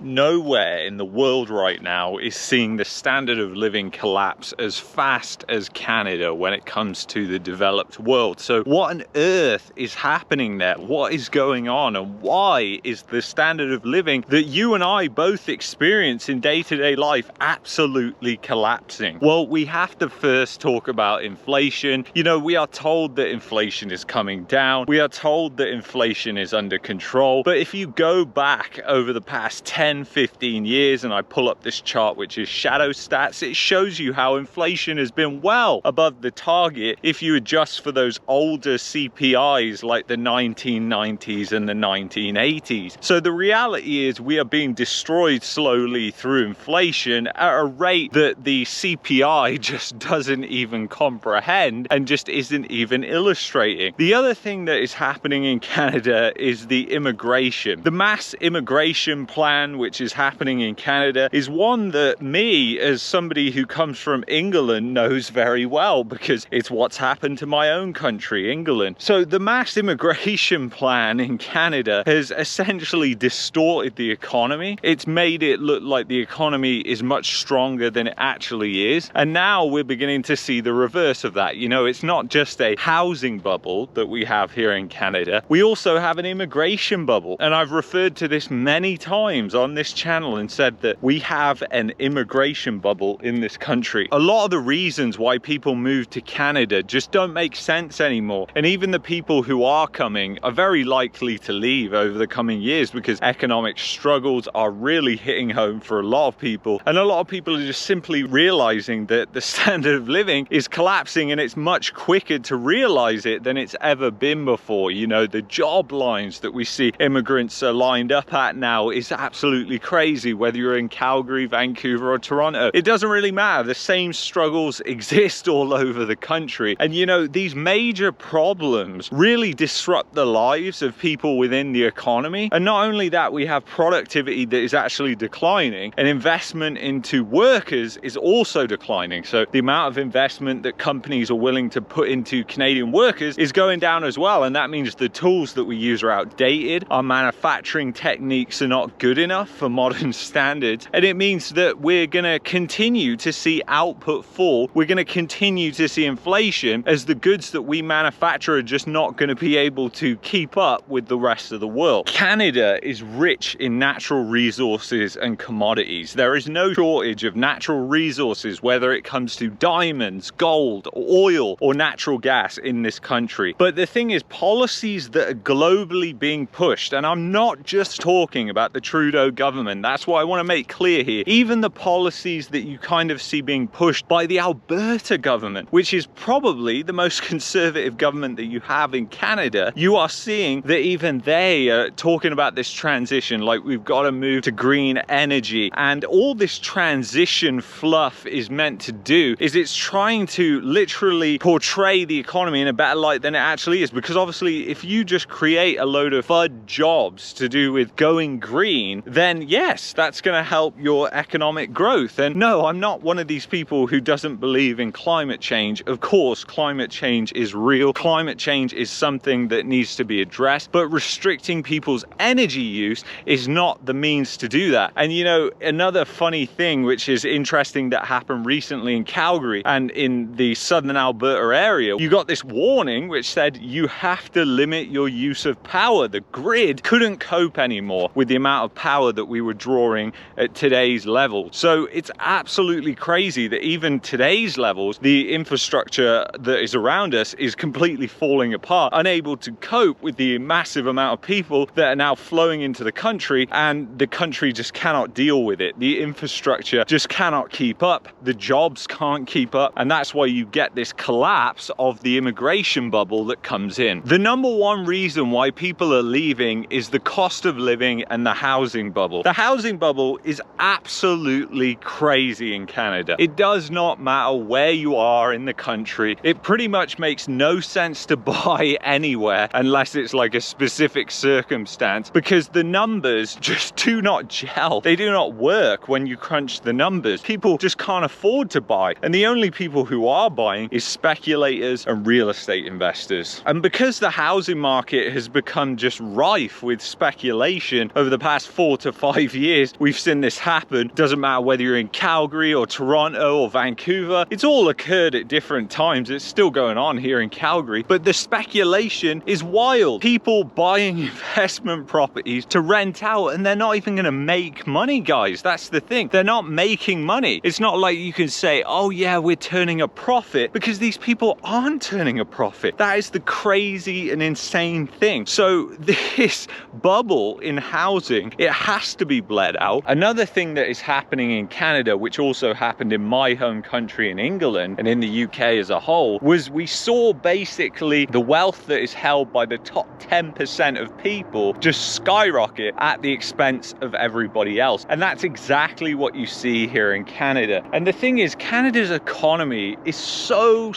Nowhere in the world right now is seeing the standard of living collapse as fast as Canada when it comes to the developed world. So what on earth is happening there? What is going on? And why is the standard of living that you and I both experience in day-to-day life absolutely collapsing? Well, we have to first talk about inflation. You know, we are told that inflation is coming down. We are told that inflation is under control. But if you go back over the past 10-15 years, and I pull up this chart which is shadow stats, it shows you how inflation has been well above the target if you adjust for those older CPIs like the 1990s and the 1980s. So the reality is we are being destroyed slowly through inflation at a rate that the CPI just doesn't even comprehend and just isn't even illustrating. The other thing that is happening in Canada is the immigration. The mass immigration plan which is happening in Canada is one that me, as somebody who comes from England, knows very well because it's what's happened to my own country, England. So the mass immigration plan in Canada has essentially distorted the economy. It's made it look like the economy is much stronger than it actually is. And now we're beginning to see the reverse of that. You know, it's not just a housing bubble that we have here in Canada. We also have an immigration bubble. And I've referred to this many times on this channel and said that we have an immigration bubble in this country. A lot of the reasons why people move to Canada just don't make sense anymore. And even the people who are coming are very likely to leave over the coming years because economic struggles are really hitting home for a lot of people. And a lot of people are just simply realizing that the standard of living is collapsing, and it's much quicker to realize it than it's ever been before. You know, the job lines that we see immigrants are lined up at now is absolutely crazy, whether you're in Calgary, Vancouver or Toronto. It doesn't really matter. The same struggles exist all over the country. And you know, these major problems really disrupt the lives of people within the economy. And not only that, we have productivity that is actually declining, and investment into workers is also declining. So the amount of investment that companies are willing to put into Canadian workers is going down as well. And that means the tools that we use are outdated. Our manufacturing techniques are not good enough for modern standards, and it means that we're going to continue to see output fall. We're going to continue to see inflation as the goods that we manufacture are just not going to be able to keep up with the rest of the world. Canada is rich in natural resources and commodities. There is no shortage of natural resources, whether it comes to diamonds, gold, oil or natural gas in this country. But the thing is, policies that are globally being pushed, and I'm not just talking about the Trudeau government, that's what I want to make clear here. Even the policies that you kind of see being pushed by the Alberta government, which is probably the most conservative government that you have in Canada, you are seeing that even they are talking about this transition, like we've got to move to green energy. And all this transition fluff is meant to do is it's trying to literally portray the economy in a better light than it actually is. Because obviously, if you just create a load of FUD jobs to do with going green, then yes, that's going to help your economic growth. And no, I'm not one of these people who doesn't believe in climate change. Of course, climate change is real. Climate change is something that needs to be addressed, but restricting people's energy use is not the means to do that. And you know, another funny thing which is interesting that happened recently in Calgary and in the southern Alberta area, you got this warning which said you have to limit your use of power. The grid couldn't cope anymore with the amount of power that we were drawing at today's level. So it's absolutely crazy that even today's levels, the infrastructure that is around us is completely falling apart, unable to cope with the massive amount of people that are now flowing into the country, and the country just cannot deal with it. The infrastructure just cannot keep up. The jobs can't keep up, and that's why you get this collapse of the immigration bubble that comes in. The number one reason why people are leaving is the cost of living and the housing bubble. The housing bubble is absolutely crazy in Canada. It does not matter where you are in the country. It pretty much makes no sense to buy anywhere unless it's like a specific circumstance, because the numbers just do not gel. They do not work when you crunch the numbers. People just can't afford to buy, and the only people who are buying is speculators and real estate investors. And because the housing market has become just rife with speculation over the past 4 to 5 years, we've seen this happen. Doesn't matter whether you're in Calgary or Toronto or Vancouver, it's all occurred at different times. It's still going on here in Calgary, but the speculation is wild. People buying investment properties to rent out, and they're not even going to make money, guys. That's the thing. They're not making money. It's not like you can say, oh yeah, we're turning a profit, because these people aren't turning a profit. That is the crazy and insane thing. So this bubble in housing, it has to be bled out. Another thing that is happening in Canada, which also happened in my home country in England and in the UK as a whole, was we saw basically the wealth that is held by the top 10% of people just skyrocket at the expense of everybody else. And that's exactly what you see here in Canada. And the thing is, Canada's economy is so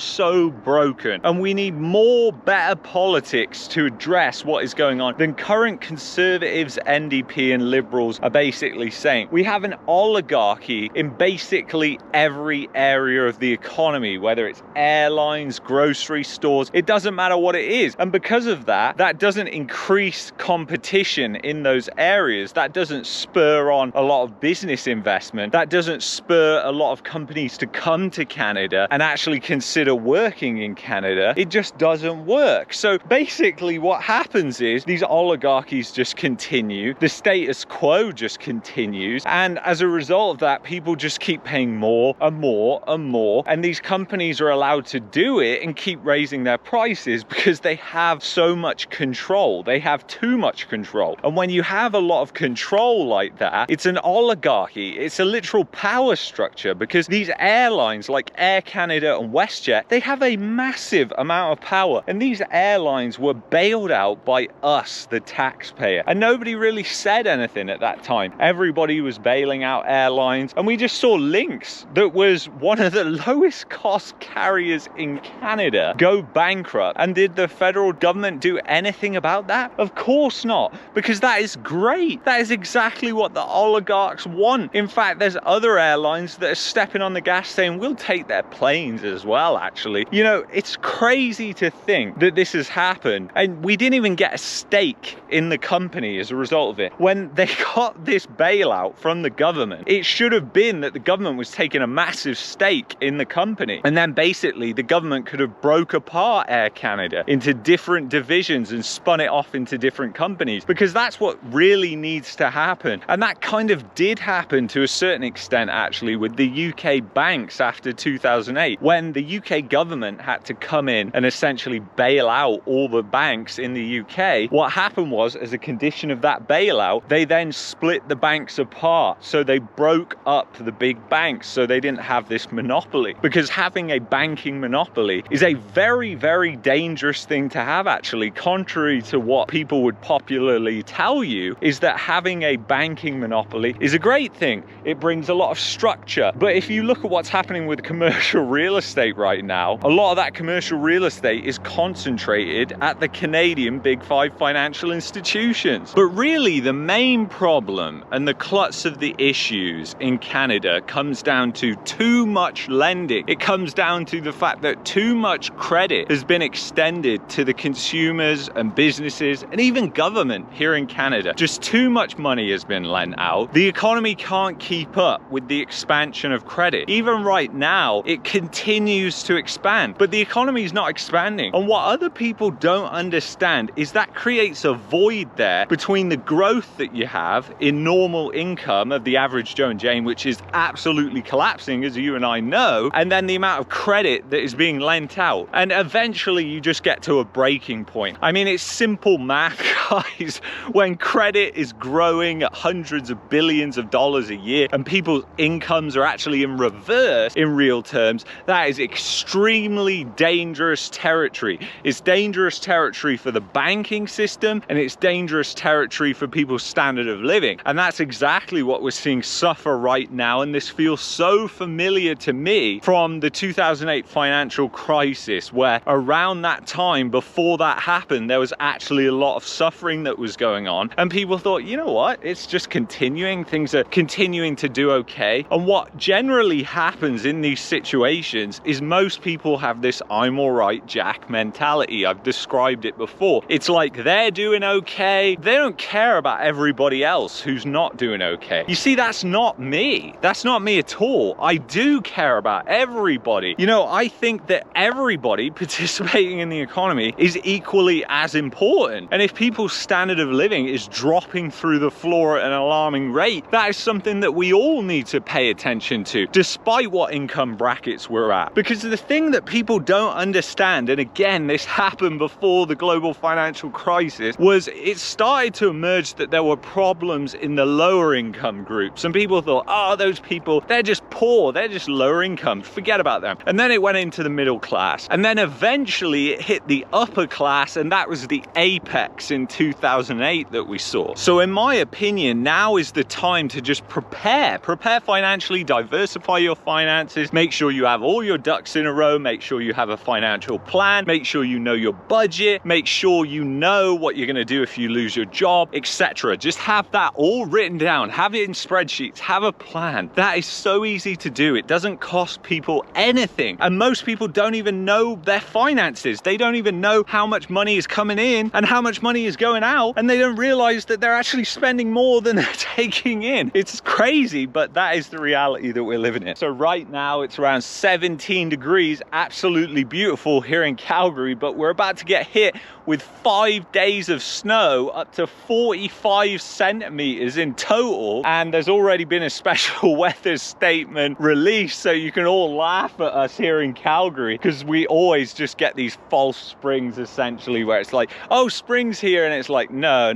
broken, and we need more better politics to address what is going on than current Conservatives, NDP and Liberals are basically saying. We have an oligarchy in basically every area of the economy, whether it's airlines, grocery stores, it doesn't matter what it is. And because of that, that doesn't increase competition in those areas. That doesn't spur on a lot of business investment. That doesn't spur a lot of companies to come to Canada and actually consider working in Canada. It just doesn't work. So basically what happens is these oligarchies just continue. The status quo just continues. And as a result of that, people just keep paying more and more and more. And these companies are allowed to do it and keep raising their prices because they have so much control. They have too much control. And when you have a lot of control like that, it's an oligarchy. It's a literal power structure, because these airlines like Air Canada and WestJet, they have a massive amount of power. And these airlines were bailed out by us, the taxpayer. And nobody really said anything at that time. Everybody was bailing out airlines. And we just saw Lynx, that was one of the lowest cost carriers in Canada, go bankrupt. And did the federal government do anything about that? Of course not, because that is great. That is exactly what the oligarchs want. In fact, there's other airlines that are stepping on the gas saying we'll take their planes as well, actually. You know, it's crazy to think that this has happened, and we didn't even get a stake in the company as a result of it. When they got this bailout from the government, it should have been that the government was taking a massive stake in the company, and then basically the government could have broke apart Air Canada into different divisions and spun it off into different companies, because that's what really needs to happen. And that kind of did happen to a certain extent, actually, with the UK banks after 2008, when the UK government had to come in and essentially bail out all the banks in the UK. What happened was, as a condition of that bailout, they then split the banks apart. So they broke up the big banks so they didn't have this monopoly, because having a banking monopoly is a very dangerous thing to have, actually. Contrary to what people would popularly tell you, is that having a banking monopoly is a great thing. It brings a lot of structure. But if you look at what's happening with commercial real estate right now, a lot of that commercial real estate is concentrated at the Canadian Big Five financial institutions. But really, the main problem and the crux of the issues in Canada comes down to too much lending. It comes down to the fact that too much credit has been extended to the consumers and businesses and even government here in Canada. Just too much money has been lent out. The economy can't keep up with the expansion of credit. Even right now, it continues to expand, but the economy is not expanding. And what other people don't understand is that creates a void there between the growth that you have in normal income of the average Joe and Jane, which is absolutely collapsing, as you and I know, and then the amount of credit that is being lent out. And eventually you just get to a breaking point. I mean, it's simple math, guys. When credit is growing at hundreds of billions of dollars a year and people's incomes are actually in reverse in real terms, that is extremely dangerous territory. It's dangerous territory for the banking system, and it's dangerous territory for people's standard of living. And that's exactly what we're seeing suffer right now. And this feels so familiar to me from the 2008 financial crisis, where around that time, before that happened, there was actually a lot of suffering that was going on, and people thought, you know what, it's just continuing, things are continuing to do okay. And what generally happens in these situations is most people have this I'm all right Jack mentality. I've described it before. It's like they're doing okay, they don't care about everybody everybody else who's not doing okay. You see, that's not me. That's not me at all. I do care about everybody. You know, I think that everybody participating in the economy is equally as important. And if people's standard of living is dropping through the floor at an alarming rate, that is something that we all need to pay attention to, despite what income brackets we're at. Because the thing that people don't understand, and again, this happened before the global financial crisis, was it started to emerge that there were problems in the lower income groups. And people thought, oh, those people, they're just poor, they're just lower income, forget about them. And then it went into the middle class. And then eventually it hit the upper class, and that was the apex in 2008 that we saw. So in my opinion, now is the time to just prepare financially, diversify your finances, make sure you have all your ducks in a row, make sure you have a financial plan, make sure you know your budget, make sure you know what you're going to do if you lose your job, etc. Just have that all written down, have it in spreadsheets, have a plan. That is so easy to do. It doesn't cost people anything. And most people don't even know their finances. They don't even know how much money is coming in and how much money is going out, and they don't realize that they're actually spending more than they're taking in. It's crazy, but that is the reality that we're living in. So right now it's around 17 degrees, absolutely beautiful here in Calgary, but we're about to get hit with 5 days of snow, up to 45 centimeters in total. And there's already been a special weather statement released, so you can all laugh at us here in Calgary, because we always just get these false springs essentially, where it's like, oh, spring's here, and it's like, no,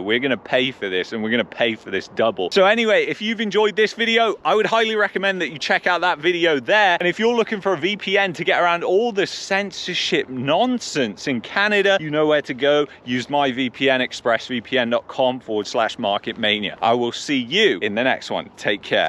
we're gonna pay for this, and we're gonna pay for this double. So anyway, if you've enjoyed this video, I would highly recommend that you check out that video there. And if you're looking for a VPN to get around all the censorship nonsense in Canada, you know where to go. Use my VPN, expressvpn.com/marketmania. I will see you in the next one. Take care.